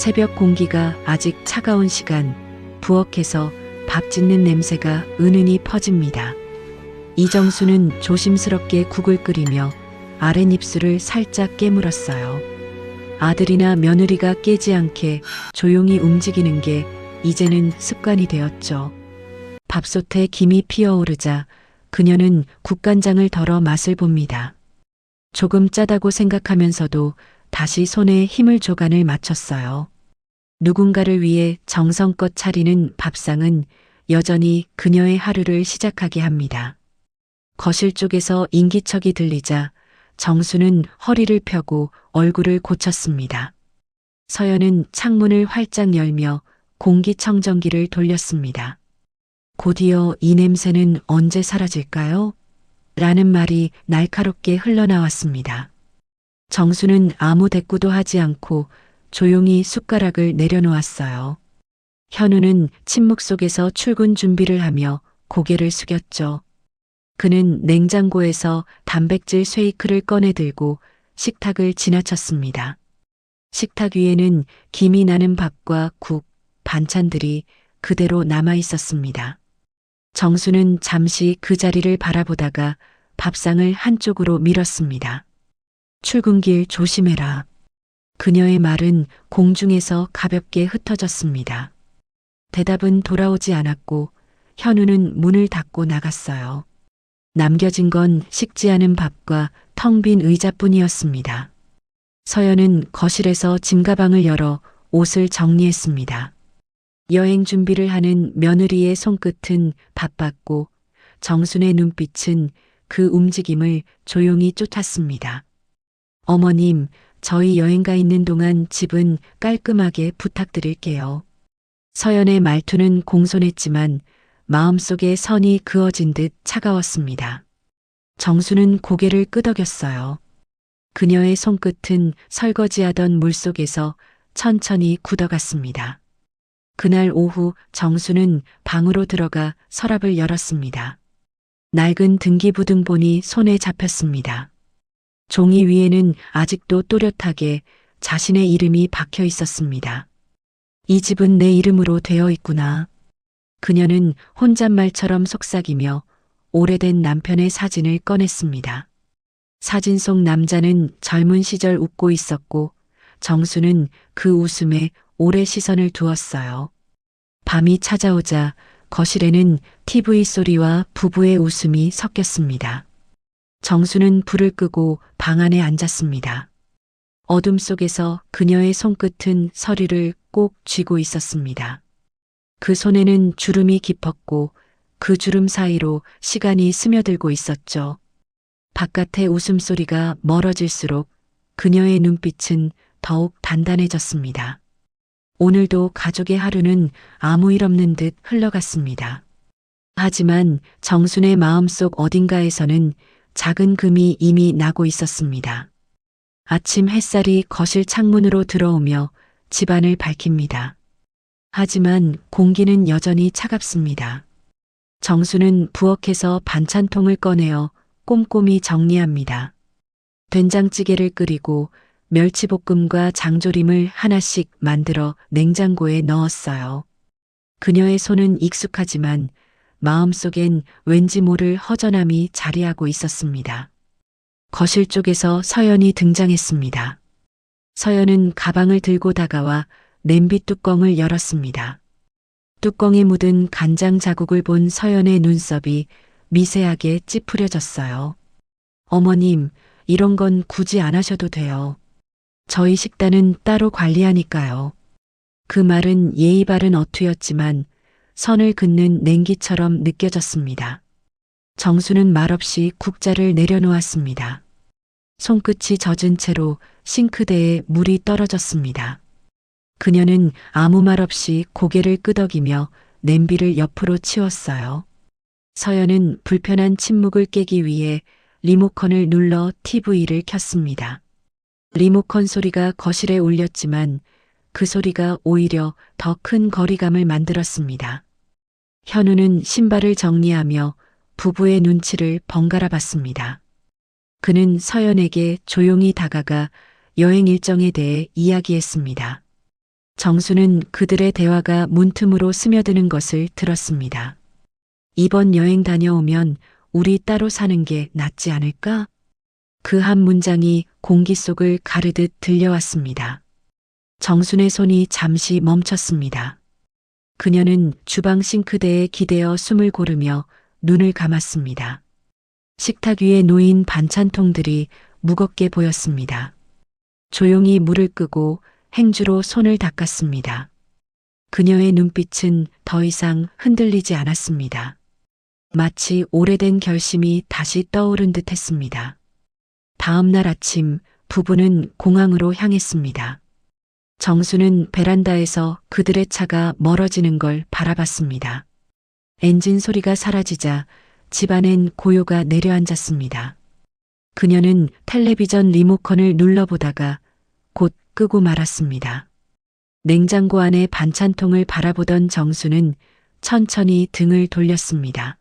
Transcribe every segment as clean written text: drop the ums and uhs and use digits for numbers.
새벽 공기가 아직 차가운 시간, 부엌에서 밥 짓는 냄새가 은은히 퍼집니다. 이정수는 조심스럽게 국을 끓이며 아랫입술을 살짝 깨물었어요. 아들이나 며느리가 깨지 않게 조용히 움직이는 게 이제는 습관이 되었죠. 밥솥에 김이 피어오르자 그녀는 국간장을 덜어 맛을 봅니다. 조금 짜다고 생각하면서도 다시 손에 힘을 줘 간을 맞췄어요. 누군가를 위해 정성껏 차리는 밥상은 여전히 그녀의 하루를 시작하게 합니다. 거실 쪽에서 인기척이 들리자 정수는 허리를 펴고 얼굴을 고쳤습니다. 서연은 창문을 활짝 열며 공기청정기를 돌렸습니다. 곧이어 이 냄새는 언제 사라질까요? 라는 말이 날카롭게 흘러나왔습니다. 정수는 아무 대꾸도 하지 않고 조용히 숟가락을 내려놓았어요. 현우는 침묵 속에서 출근 준비를 하며 고개를 숙였죠. 그는 냉장고에서 단백질 쉐이크를 꺼내 들고 식탁을 지나쳤습니다. 식탁 위에는 김이 나는 밥과 국, 반찬들이 그대로 남아 있었습니다. 정수는 잠시 그 자리를 바라보다가 밥상을 한쪽으로 밀었습니다. 출근길 조심해라. 그녀의 말은 공중에서 가볍게 흩어졌습니다. 대답은 돌아오지 않았고 현우는 문을 닫고 나갔어요. 남겨진 건 식지 않은 밥과 텅 빈 의자뿐이었습니다. 서연은 거실에서 짐가방을 열어 옷을 정리했습니다. 여행 준비를 하는 며느리의 손끝은 바빴고 정순의 눈빛은 그 움직임을 조용히 쫓았습니다. 어머님, 저희 여행가 있는 동안 집은 깔끔하게 부탁드릴게요. 서연의 말투는 공손했지만 마음속에 선이 그어진 듯 차가웠습니다. 정수는 고개를 끄덕였어요. 그녀의 손끝은 설거지하던 물속에서 천천히 굳어갔습니다. 그날 오후 정수는 방으로 들어가 서랍을 열었습니다. 낡은 등기부등본이 손에 잡혔습니다. 종이 위에는 아직도 또렷하게 자신의 이름이 박혀 있었습니다. 이 집은 내 이름으로 되어 있구나. 그녀는 혼잣말처럼 속삭이며 오래된 남편의 사진을 꺼냈습니다. 사진 속 남자는 젊은 시절 웃고 있었고 정수는 그 웃음에 오래 시선을 두었어요. 밤이 찾아오자 거실에는 TV 소리와 부부의 웃음이 섞였습니다. 정수는 불을 끄고 방 안에 앉았습니다. 어둠 속에서 그녀의 손끝은 서리를 꼭 쥐고 있었습니다. 그 손에는 주름이 깊었고 그 주름 사이로 시간이 스며들고 있었죠. 바깥의 웃음소리가 멀어질수록 그녀의 눈빛은 더욱 단단해졌습니다. 오늘도 가족의 하루는 아무 일 없는 듯 흘러갔습니다. 하지만 정순의 마음속 어딘가에서는 작은 금이 이미 나고 있었습니다. 아침 햇살이 거실 창문으로 들어오며 집안을 밝힙니다. 하지만 공기는 여전히 차갑습니다. 정수는 부엌에서 반찬통을 꺼내어 꼼꼼히 정리합니다. 된장찌개를 끓이고 멸치볶음과 장조림을 하나씩 만들어 냉장고에 넣었어요. 그녀의 손은 익숙하지만 마음속엔 왠지 모를 허전함이 자리하고 있었습니다. 거실 쪽에서 서연이 등장했습니다. 서연은 가방을 들고 다가와 냄비 뚜껑을 열었습니다. 뚜껑에 묻은 간장 자국을 본 서연의 눈썹이 미세하게 찌푸려졌어요. 어머님, 이런 건 굳이 안 하셔도 돼요. 저희 식단은 따로 관리하니까요. 그 말은 예의 바른 어투였지만 선을 긋는 냉기처럼 느껴졌습니다. 정수는 말없이 국자를 내려놓았습니다. 손끝이 젖은 채로 싱크대에 물이 떨어졌습니다. 그녀는 아무 말 없이 고개를 끄덕이며 냄비를 옆으로 치웠어요. 서연은 불편한 침묵을 깨기 위해 리모컨을 눌러 TV를 켰습니다. 리모컨 소리가 거실에 울렸지만 그 소리가 오히려 더 큰 거리감을 만들었습니다. 현우는 신발을 정리하며 부부의 눈치를 번갈아 봤습니다. 그는 서연에게 조용히 다가가 여행 일정에 대해 이야기했습니다. 정수는 그들의 대화가 문틈으로 스며드는 것을 들었습니다. 이번 여행 다녀오면 우리 따로 사는 게 낫지 않을까? 그 한 문장이 공기 속을 가르듯 들려왔습니다. 정순의 손이 잠시 멈췄습니다. 그녀는 주방 싱크대에 기대어 숨을 고르며 눈을 감았습니다. 식탁 위에 놓인 반찬통들이 무겁게 보였습니다. 조용히 물을 끄고 행주로 손을 닦았습니다. 그녀의 눈빛은 더 이상 흔들리지 않았습니다. 마치 오래된 결심이 다시 떠오른 듯 했습니다. 다음 날 아침 부부는 공항으로 향했습니다. 정수는 베란다에서 그들의 차가 멀어지는 걸 바라봤습니다. 엔진 소리가 사라지자 집안엔 고요가 내려앉았습니다. 그녀는 텔레비전 리모컨을 눌러보다가 곧 끄고 말았습니다. 냉장고 안에 반찬통을 바라보던 정수는 천천히 등을 돌렸습니다.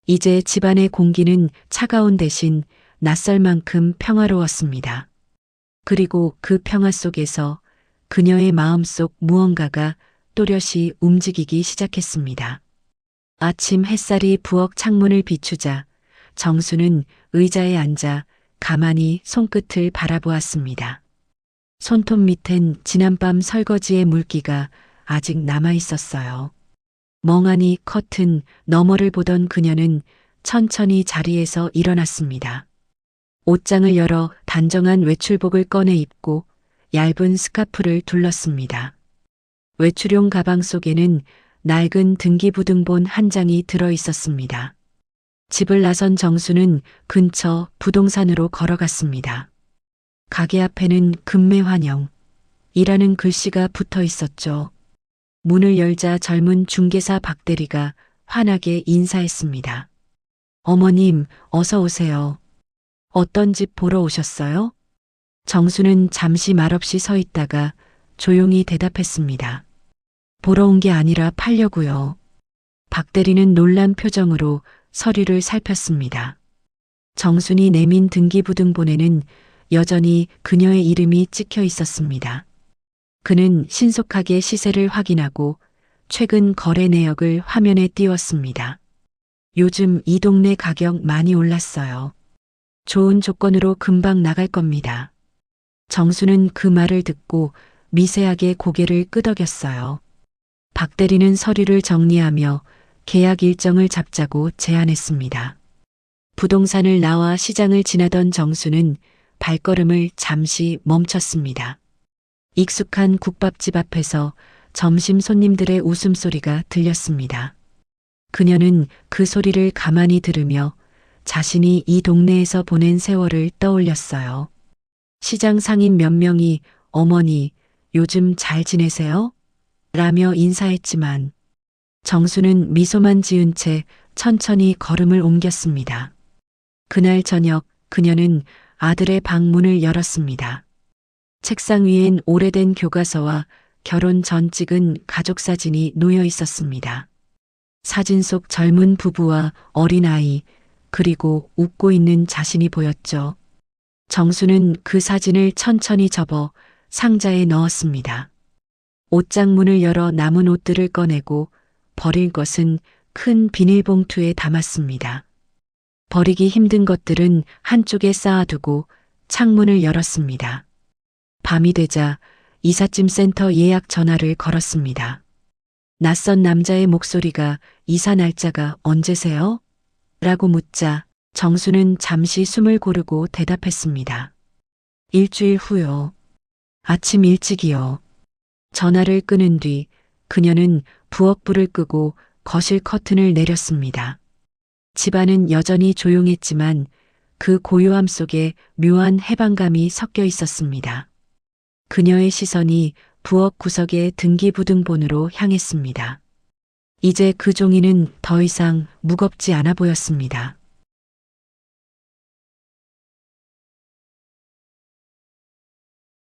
이제 집안의 공기는 차가운 대신 낯설 만큼 평화로웠습니다. 그리고 그 평화 속에서 그녀의 마음속 무언가가 또렷이 움직이기 시작했습니다. 아침 햇살이 부엌 창문을 비추자 정수는 의자에 앉아 가만히 손끝을 바라보았습니다. 손톱 밑엔 지난밤 설거지의 물기가 아직 남아 있었어요. 멍하니 커튼 너머를 보던 그녀는 천천히 자리에서 일어났습니다. 옷장을 열어 단정한 외출복을 꺼내 입고 얇은 스카프를 둘렀습니다. 외출용 가방 속에는 낡은 등기부등본 한 장이 들어 있었습니다. 집을 나선 정수는 근처 부동산으로 걸어갔습니다. 가게 앞에는 금매환영이라는 글씨가 붙어 있었죠. 문을 열자 젊은 중개사 박 대리가 환하게 인사했습니다. 어머님, 어서 오세요. 어떤 집 보러 오셨어요? 정수는 잠시 말없이 서 있다가 조용히 대답했습니다. 보러 온 게 아니라 팔려고요. 박 대리는 놀란 표정으로 서류를 살폈습니다. 정순이 내민 등기부등본에는 여전히 그녀의 이름이 찍혀 있었습니다. 그는 신속하게 시세를 확인하고 최근 거래 내역을 화면에 띄웠습니다. 요즘 이 동네 가격 많이 올랐어요. 좋은 조건으로 금방 나갈 겁니다. 정수는 그 말을 듣고 미세하게 고개를 끄덕였어요. 박 대리는 서류를 정리하며 계약 일정을 잡자고 제안했습니다. 부동산을 나와 시장을 지나던 정수는 발걸음을 잠시 멈췄습니다. 익숙한 국밥집 앞에서 점심 손님들의 웃음소리가 들렸습니다. 그녀는 그 소리를 가만히 들으며 자신이 이 동네에서 보낸 세월을 떠올렸어요. 시장 상인 몇 명이 어머니, 요즘 잘 지내세요? 라며 인사했지만 정수는 미소만 지은 채 천천히 걸음을 옮겼습니다. 그날 저녁 그녀는 아들의 방문을 열었습니다. 책상 위엔 오래된 교과서와 결혼 전 찍은 가족 사진이 놓여 있었습니다. 사진 속 젊은 부부와 어린아이, 그리고 웃고 있는 자신이 보였죠. 정수는 그 사진을 천천히 접어 상자에 넣었습니다. 옷장 문을 열어 남은 옷들을 꺼내고 버릴 것은 큰 비닐봉투에 담았습니다. 버리기 힘든 것들은 한쪽에 쌓아두고 창문을 열었습니다. 밤이 되자 이삿짐 센터 예약 전화를 걸었습니다. 낯선 남자의 목소리가 이사 날짜가 언제세요? 라고 묻자 정수는 잠시 숨을 고르고 대답했습니다. 일주일 후요. 아침 일찍이요. 전화를 끊은 뒤 그녀는 부엌 불을 끄고 거실 커튼을 내렸습니다. 집안은 여전히 조용했지만 그 고요함 속에 묘한 해방감이 섞여 있었습니다. 그녀의 시선이 부엌 구석의 등기부등본으로 향했습니다. 이제 그 종이는 더 이상 무겁지 않아 보였습니다.